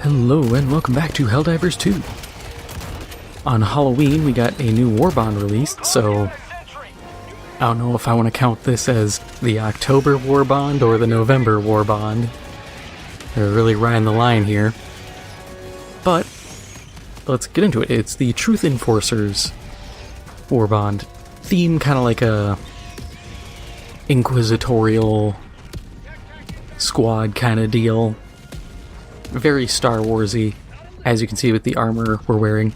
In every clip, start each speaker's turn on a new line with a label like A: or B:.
A: Hello and welcome back to Helldivers 2. On Halloween we got a new Warbond released, so I don't know if I want to count this as the October Warbond or the November Warbond. They're really riding the line here. But let's get into it. It's the Truth Enforcers Warbond. Theme kind of like a inquisitorial squad kind of deal. Very Star Wars-y, as you can see with the armor we're wearing.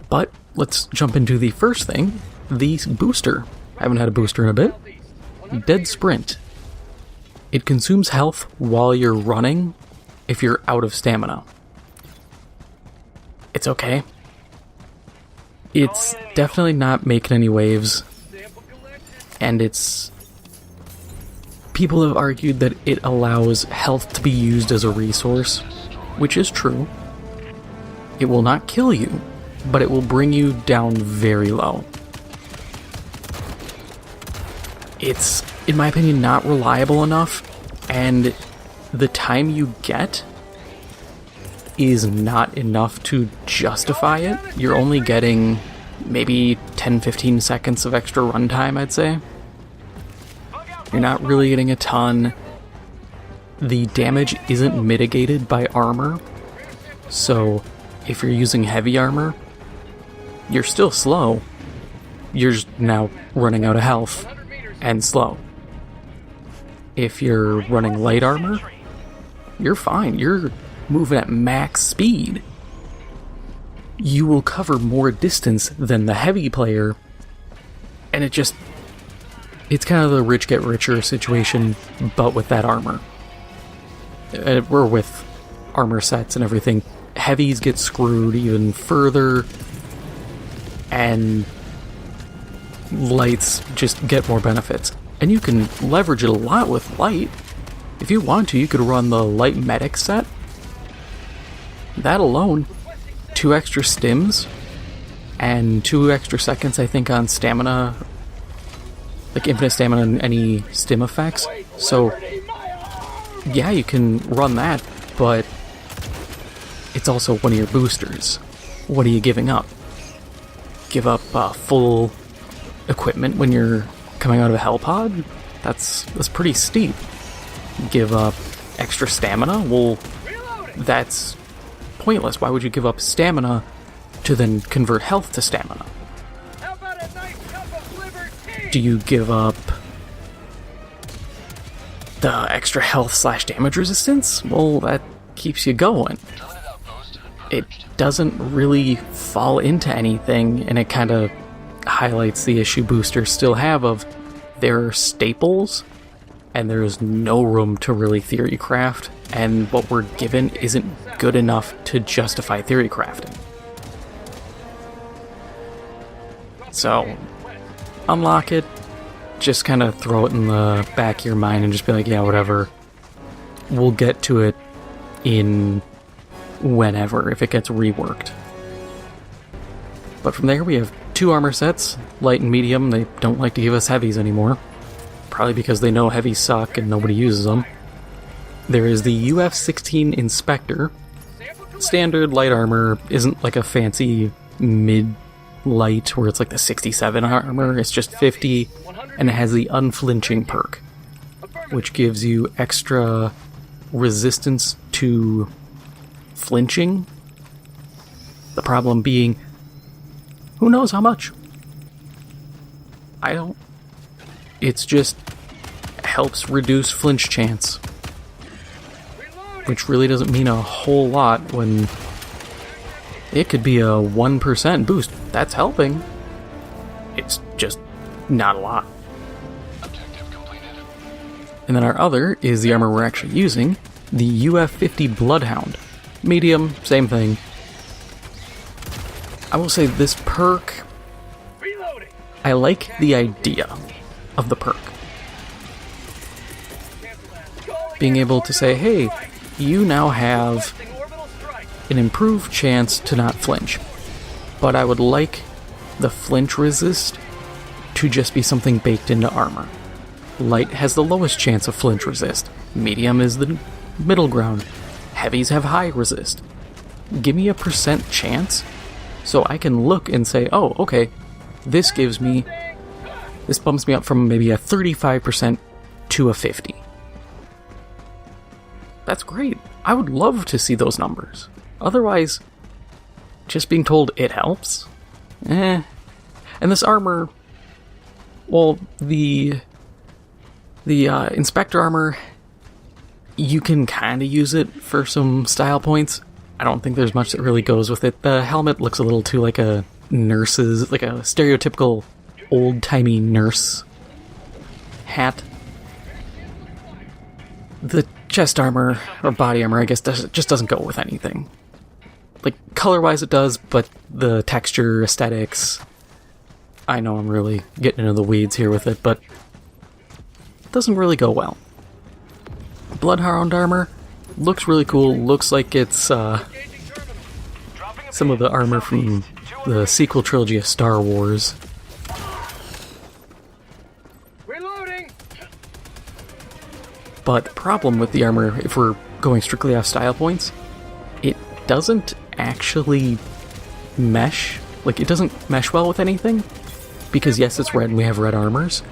A: But let's jump into the first thing, the booster. I haven't had a booster in a bit. Dead Sprint. It consumes health while you're running if you're out of stamina. It's okay. It's definitely not making any waves, and it's... People have argued that it allows health to be used as a resource, which is true. It will not kill you, but it will bring you down very low. It's, in my opinion, not reliable enough, and the time you get is not enough to justify it. You're only getting maybe 10-15 seconds of extra runtime, I'd say. You're not really getting a ton. The damage isn't mitigated by armor, so if you're using heavy armor, you're still slow. You're just now running out of health and slow. If you're running light armor, you're fine. You're moving at max speed. You will cover more distance than the heavy player, and it's kind of the rich get richer situation, but with that armor. We're with armor sets and everything. Heavies get screwed even further, and lights just get more benefits. And you can leverage it a lot with light. If you want to, you could run the light medic set. That alone, 2 extra stims, and 2 extra seconds, I think, on stamina. Like infinite stamina and any stim effects. So, yeah, you can run that, but it's also one of your boosters. What are you giving up? Give up full equipment when you're coming out of a hell pod? That's pretty steep. Give up extra stamina? Well, that's pointless. Why would you give up stamina to then convert health to stamina? Do you give up the extra health / damage resistance? Well, that keeps you going. It doesn't really fall into anything, and it kind of highlights the issue boosters still have of their staples, and there's no room to really theory craft, and what we're given isn't good enough to justify theory crafting. So, unlock it, just kind of throw it in the back of your mind and just be like, yeah, whatever. We'll get to it in whenever, if it gets reworked. But from there we have 2 armor sets, light and medium. They don't like to give us heavies anymore. Probably because they know heavies suck and nobody uses them. There is the UF-16 Inspector. Standard light armor, isn't like a fancy mid-light where it's like the 67 armor. It's just 50, and it has the unflinching perk, which gives you extra resistance to flinching. The problem being, who knows how much? I don't. It's just helps reduce flinch chance, which really doesn't mean a whole lot when it could be a 1% boost. That's helping. It's just not a lot. Objective completed. And then our other is the armor we're actually using, the UF-50 Bloodhound. Medium, same thing. I will say this perk, I like the idea of the perk. Being able to say, hey, you now have an improved chance to not flinch, but I would like the flinch resist to just be something baked into armor. Light has the lowest chance of flinch resist. Medium is the middle ground. heavies have high resist. Give me a % chance so I can look and say, oh, okay, this bumps me up from maybe a 35% to a 50. That's great. I would love to see those numbers. Otherwise, just being told it helps? And this armor, well, the Inspector armor, you can kind of use it for some style points. I don't think there's much that really goes with it. The helmet looks a little too like a nurse's, like a stereotypical old-timey nurse hat. The chest armor, or body armor, I guess, just doesn't go with anything. Like, color-wise it does, but the texture, aesthetics... I know I'm really getting into the weeds here with it, but it doesn't really go well. Bloodhound armor looks really cool. Looks like it's some of the armor from the sequel trilogy of Star Wars.
B: Reloading.
A: But the problem with the armor, if we're going strictly off style points, it doesn't actually mesh. Like, it doesn't mesh well with anything. Because yes, it's red and we have red armors.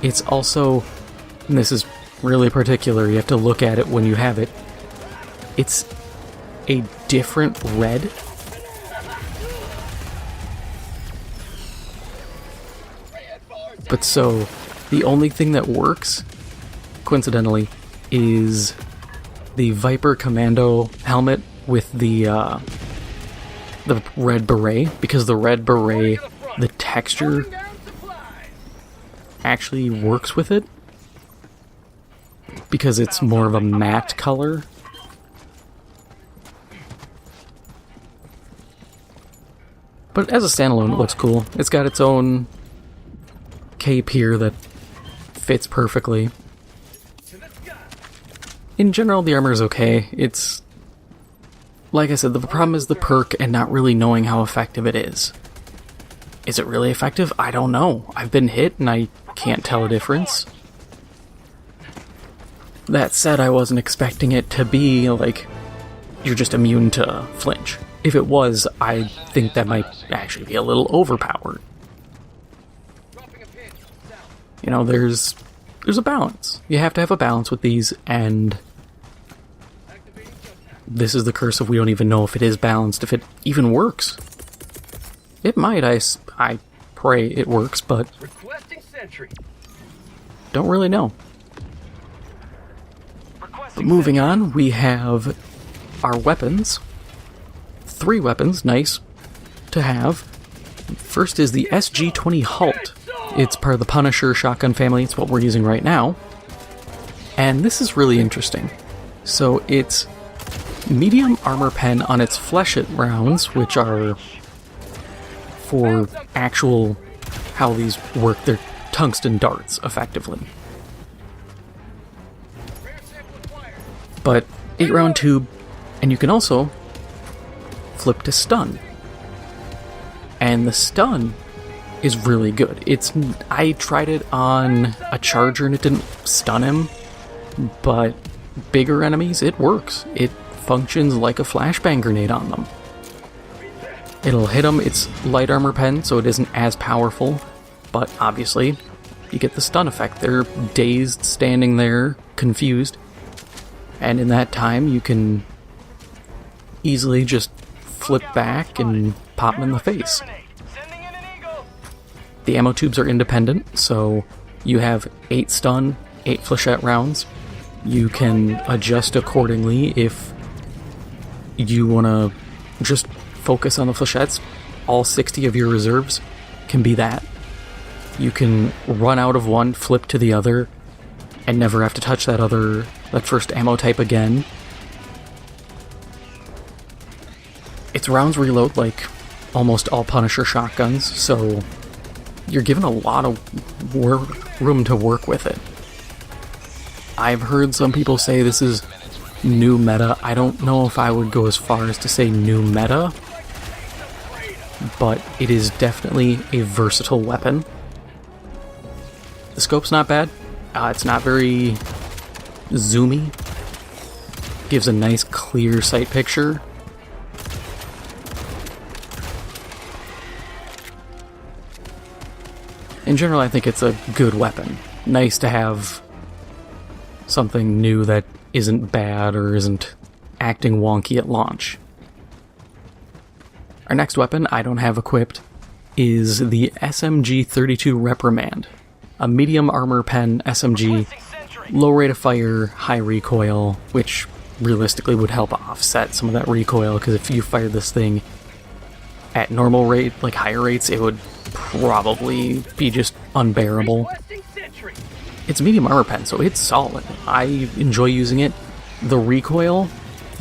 A: It's also, and this is really particular, you have to look at it when you have it. It's a different red. But so, the only thing that works, coincidentally, is the Viper Commando helmet with the red beret, because the red beret, the texture actually works with it, because it's more of a matte color. But as a standalone, it looks cool. It's got its own cape here that fits perfectly. In general, the armor is okay. It's, like I said, the problem is the perk and not really knowing how effective it is. Is it really effective? I don't know. I've been hit and I can't tell a difference. That said, I wasn't expecting it to be like you're just immune to flinch. If it was, I think that might actually be a little overpowered. You know, there's a balance. You have to have a balance with these, and this is the curse of we don't even know if it is balanced, if it even works. It might, I pray it works, but don't really know. But moving on, we have our weapons. 3 weapons, nice to have. First is the SG-20 Halt. It's part of the Punisher shotgun family. It's what we're using right now. And this is really interesting. So it's medium armor pen on its flechette rounds, which are for actual how these work. They're tungsten darts, effectively. But 8-round tube, and you can also flip to stun. And the stun is really good. I tried it on a charger and it didn't stun him, but bigger enemies, it works. It functions like a flashbang grenade on them. It'll hit them. It's light armor pen, so it isn't as powerful, but obviously you get the stun effect. They're dazed, standing there, confused, and in that time you can easily just flip back and pop them in the face. The ammo tubes are independent, so you have 8 stun, 8 flechette rounds. You can adjust accordingly if you want to just focus on the flechettes. All 60 of your reserves can be that. You can run out of one, flip to the other, and never have to touch that first ammo type again. Its rounds reload like almost all Punisher shotguns, so you're given a lot of room to work with it. I've heard some people say this is new meta. I don't know if I would go as far as to say new meta, but it is definitely a versatile weapon. The scope's not bad. It's not very zoomy. gives a nice clear sight picture. In general, I think it's a good weapon. Nice to have something new that isn't bad or isn't acting wonky at launch. Our next weapon I don't have equipped is the SMG-32 Reprimand, a medium armor pen SMG, low rate of fire, high recoil, which realistically would help offset some of that recoil, because if you fired this thing at normal rate, like higher rates, it would probably be just unbearable. It's a medium armor pen, so it's solid. I enjoy using it. The recoil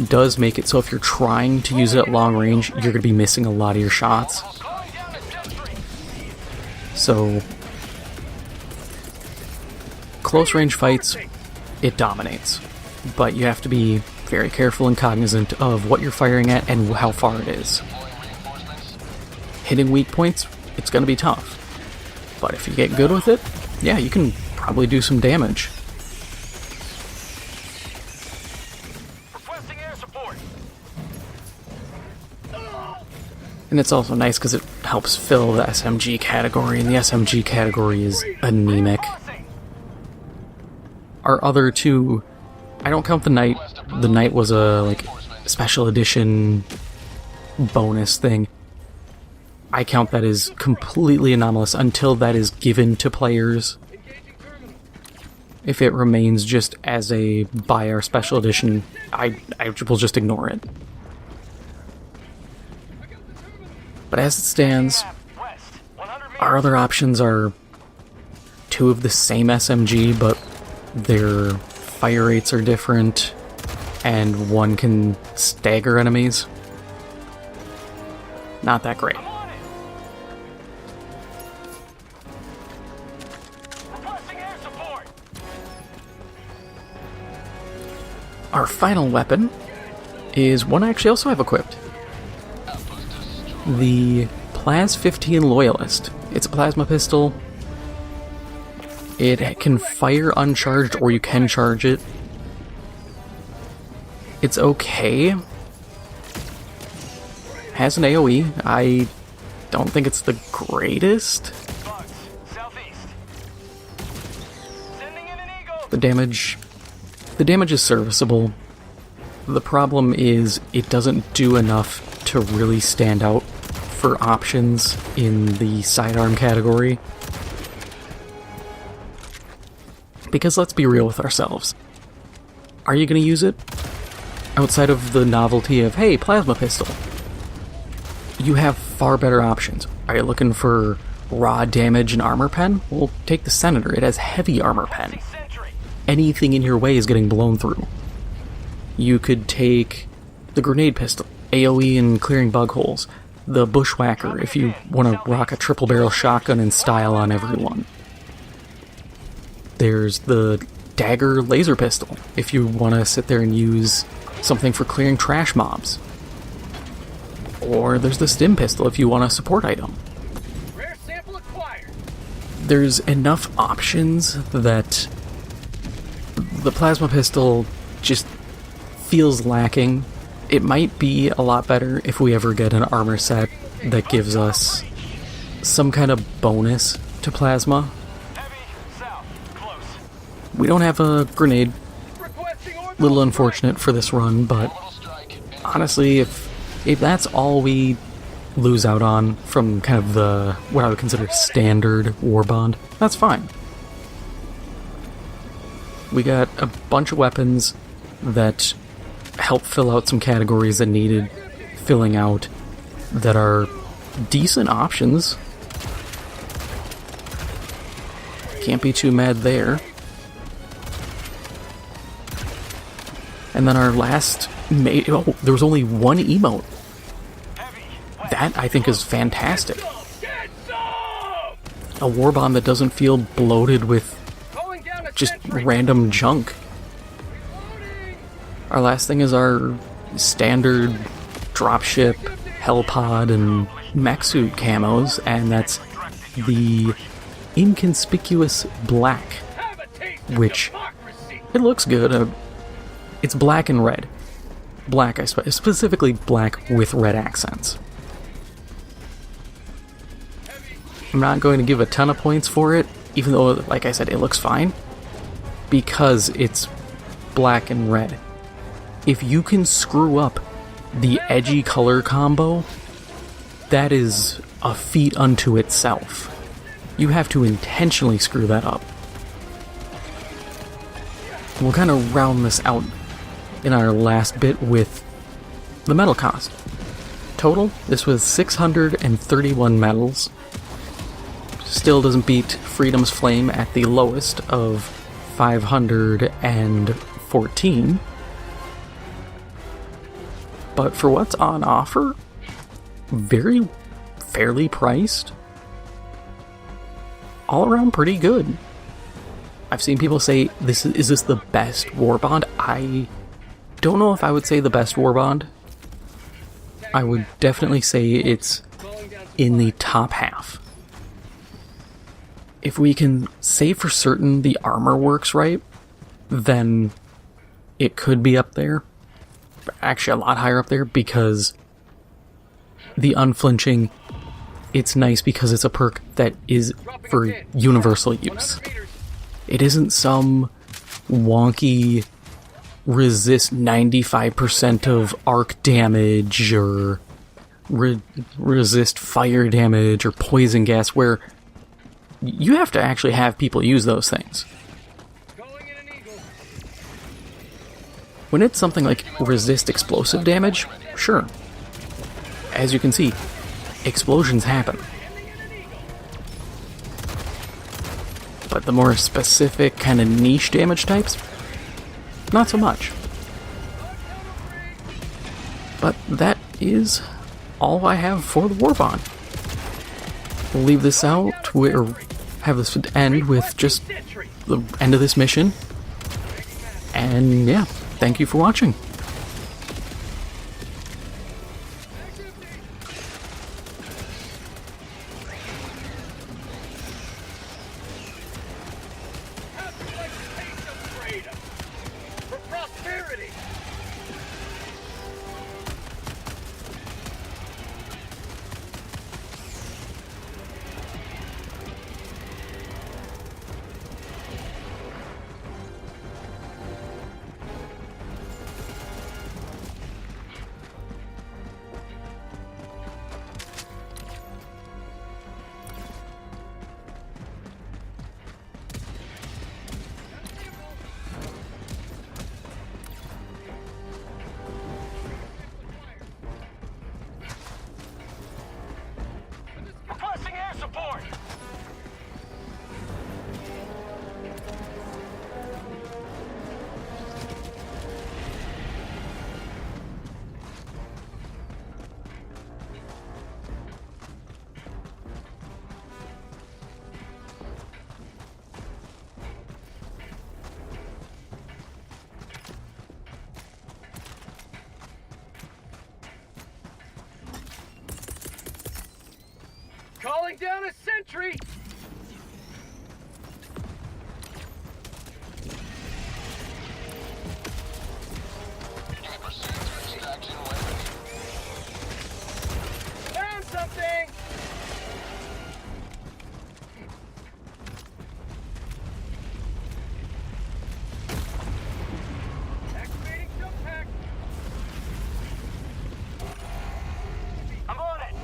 A: does make it so if you're trying to use it at long range, you're going to be missing a lot of your shots. So, close range fights, it dominates. But you have to be very careful and cognizant of what you're firing at and how far it is. Hitting weak points, it's going to be tough. But if you get good with it, yeah, you can probably do some damage.
B: Requesting air support.
A: And it's also nice because it helps fill the SMG category, and the SMG category is anemic. Our other two, I don't count the Knight. The Knight was a special edition bonus thing. I count that as completely anomalous until that is given to players. If it remains just as a buy our special edition, I will just ignore it. But as it stands, our other options are two of the same SMG, but their fire rates are different, and one can stagger enemies. Not that great. Our final weapon is one I actually also have equipped. The Plas 15 Loyalist. It's a plasma pistol. It can fire uncharged, or you can charge it. It's okay. Has an AoE. I don't think it's the greatest. The damage is serviceable. The problem is it doesn't do enough to really stand out for options in the sidearm category. Because let's be real with ourselves. Are you going to use it? Outside of the novelty of, hey, plasma pistol. You have far better options. Are you looking for raw damage and armor pen? Well, take the Senator. It has heavy armor pen. Anything in your way is getting blown through. You could take the grenade pistol, AoE and clearing bug holes. The Bushwhacker, if you want to rock a triple barrel shotgun and style on everyone. There's the dagger laser pistol, if you want to sit there and use something for clearing trash mobs. Or there's the stim pistol if you want a support item.
B: Rare sample acquired.
A: There's enough options that the plasma pistol just feels lacking. It might be a lot better if we ever get an armor set that gives us some kind of bonus to plasma. We don't have a grenade. Little unfortunate for this run, but honestly, if that's all we lose out on from kind of the what I would consider standard Warbond, that's fine. We got a bunch of weapons that help fill out some categories that needed filling out, that are decent options. Can't be too mad there. And then our last there was only one emote. That, I think, is fantastic. A Warbond that doesn't feel bloated with just random junk. Our last thing is our standard dropship, Hellpod, and mech suit camos, and that's the Inconspicuous Black, which, it looks good. It's black and red. black, specifically black with red accents. I'm not going to give a ton of points for it, even though, like I said, it looks fine, because it's black and red. If you can screw up the edgy color combo, that is a feat unto itself. You have to intentionally screw that up. We'll kind of round this out in our last bit with the medal cost. Total, this was 631 medals. Still doesn't beat Freedom's Flame at the lowest of 514. But for what's on offer, very fairly priced. All around pretty good. I've seen people say, is this the best Warbond? I don't know if I would say the best Warbond. I would definitely say it's in the top half. If we can say for certain the armor works right, then it could be up there. Actually, a lot higher up there, because the unflinching, it's nice because it's a perk that is for universal use. It isn't some wonky resist 95% of arc damage or resist fire damage or poison gas, where you have to actually have people use those things. When it's something like resist explosive damage, sure. As you can see, explosions happen. But the more specific kind of niche damage types, not so much. But that is all I have for the Warbond. We'll leave this out, or have this end with just the end of this mission. And yeah, thank you for watching.
B: For prosperity. Requesting air support. Calling down a sentry! Found something! Activating jump pack! I'm on it!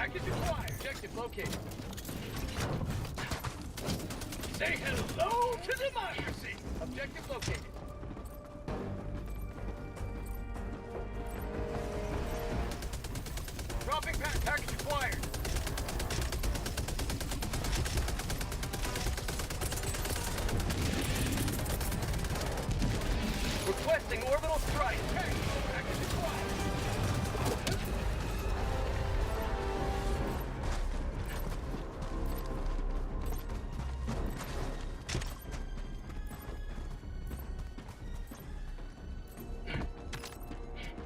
B: Package acquired. Objective located. Say hello to democracy. Objective located. Dropping package acquired. Requesting orbital strike. Package acquired.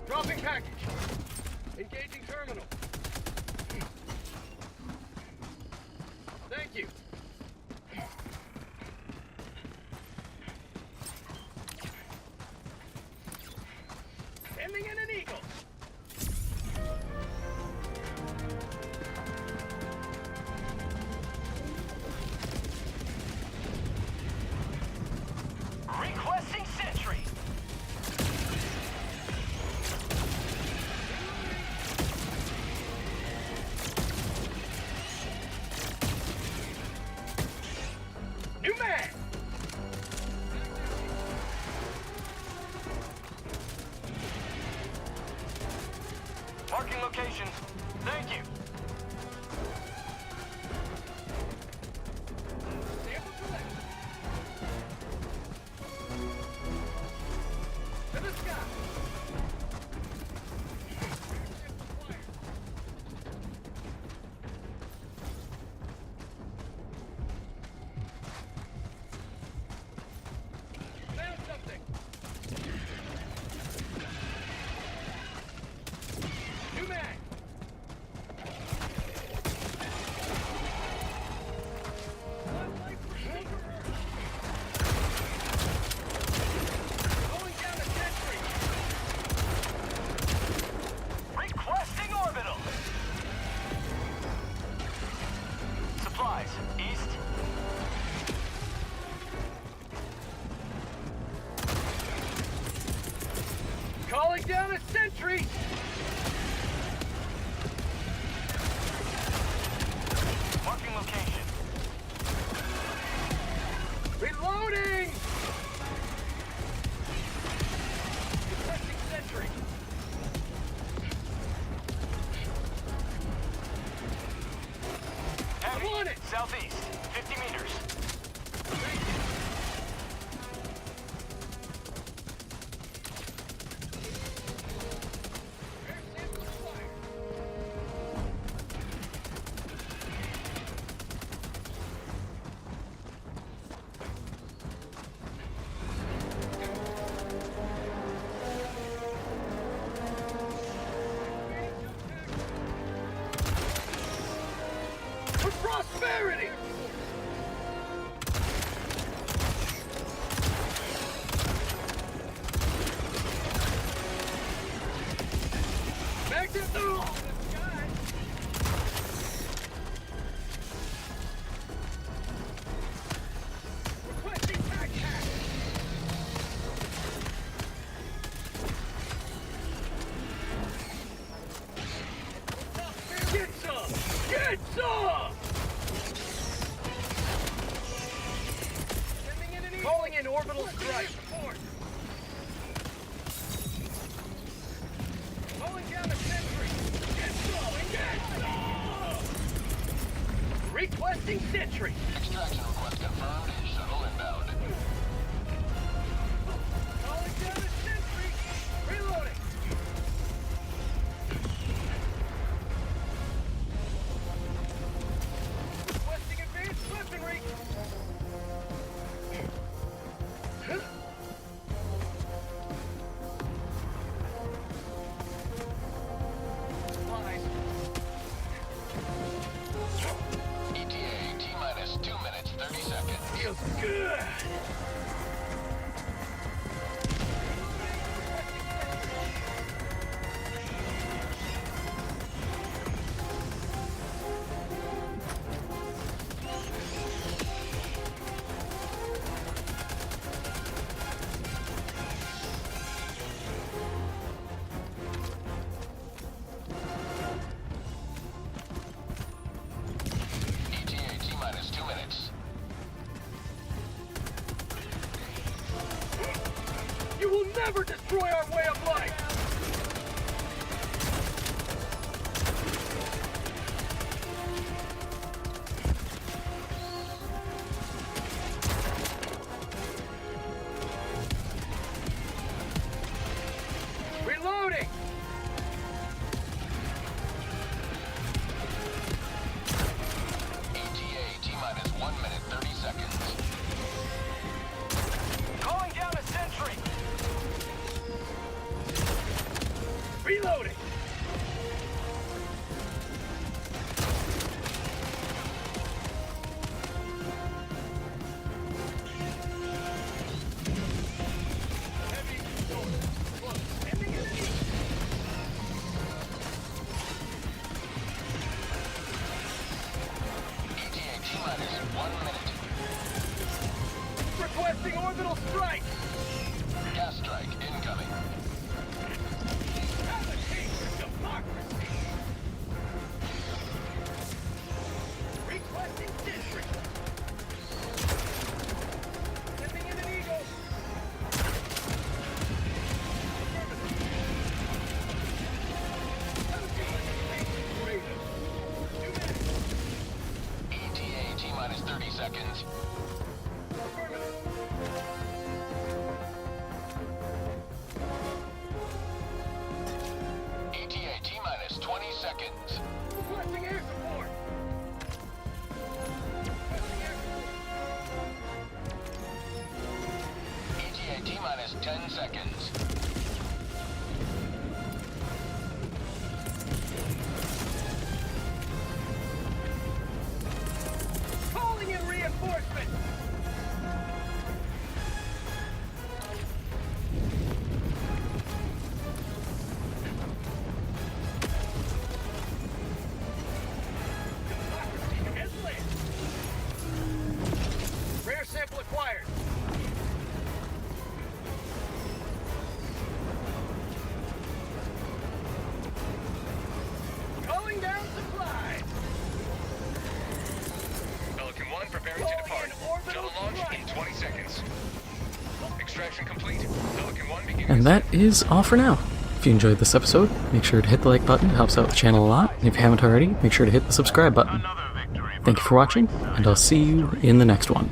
B: Dropping package. Engaging terminal. Thank you. Sending in an eagle. Requesting sentry. New man! Marking location. Thank you. Sample collected. To the sky. Found something. New mag. Going down a sentry. Requesting orbital. Supplies east. Calling down a sentry! Marking location. Reloading! Requesting sentry.
C: Heavy.
B: I'm on it!
C: Southeast, 50 meters.
B: Thank you. Air sample acquired. For prosperity! Back to the sky! Requesting tac hack! Get some! Get some! Sending in an eagle. Calling in orbital strike. Support. Calling down a sentry. Get some! Get some! Requesting sentry.
D: Extraction request confirmed. Shuttle inbound.
B: Calling down a sentry. Reloading. Requesting advanced weaponry. Supplies.
D: ETA T-minus 2 minutes 30 seconds.
B: Feels never destroy our way of life! Reloading!
D: ETA T-minus 1 minute 30 seconds.
B: Calling down a sentry! Reloading! Heavy soldier. Close. Ending enemy.
D: ETA T-minus 1 minute.
B: Requesting orbital strike!
D: Gas strike incoming.
B: Have a taste of democracy! Requesting sentry! Sending in an eagle!
D: ETA T-minus 30 seconds. ETA T-minus 20 seconds.
B: Requesting air support! Requesting air support!
D: ETA T-minus 10 seconds.
B: Calling in reinforcements! Democracy has landed! Rare sample acquired! Calling down supplies!
C: Pelican 1 preparing to depart. Shuttle launch in 20 seconds. Extraction complete. Pelican 1 beginning.
A: And that is all for now. If you enjoyed this episode, make sure to hit the like button, it helps out the channel a lot. And if you haven't already, make sure to hit the subscribe button. Thank you for watching, and I'll see you in the next one.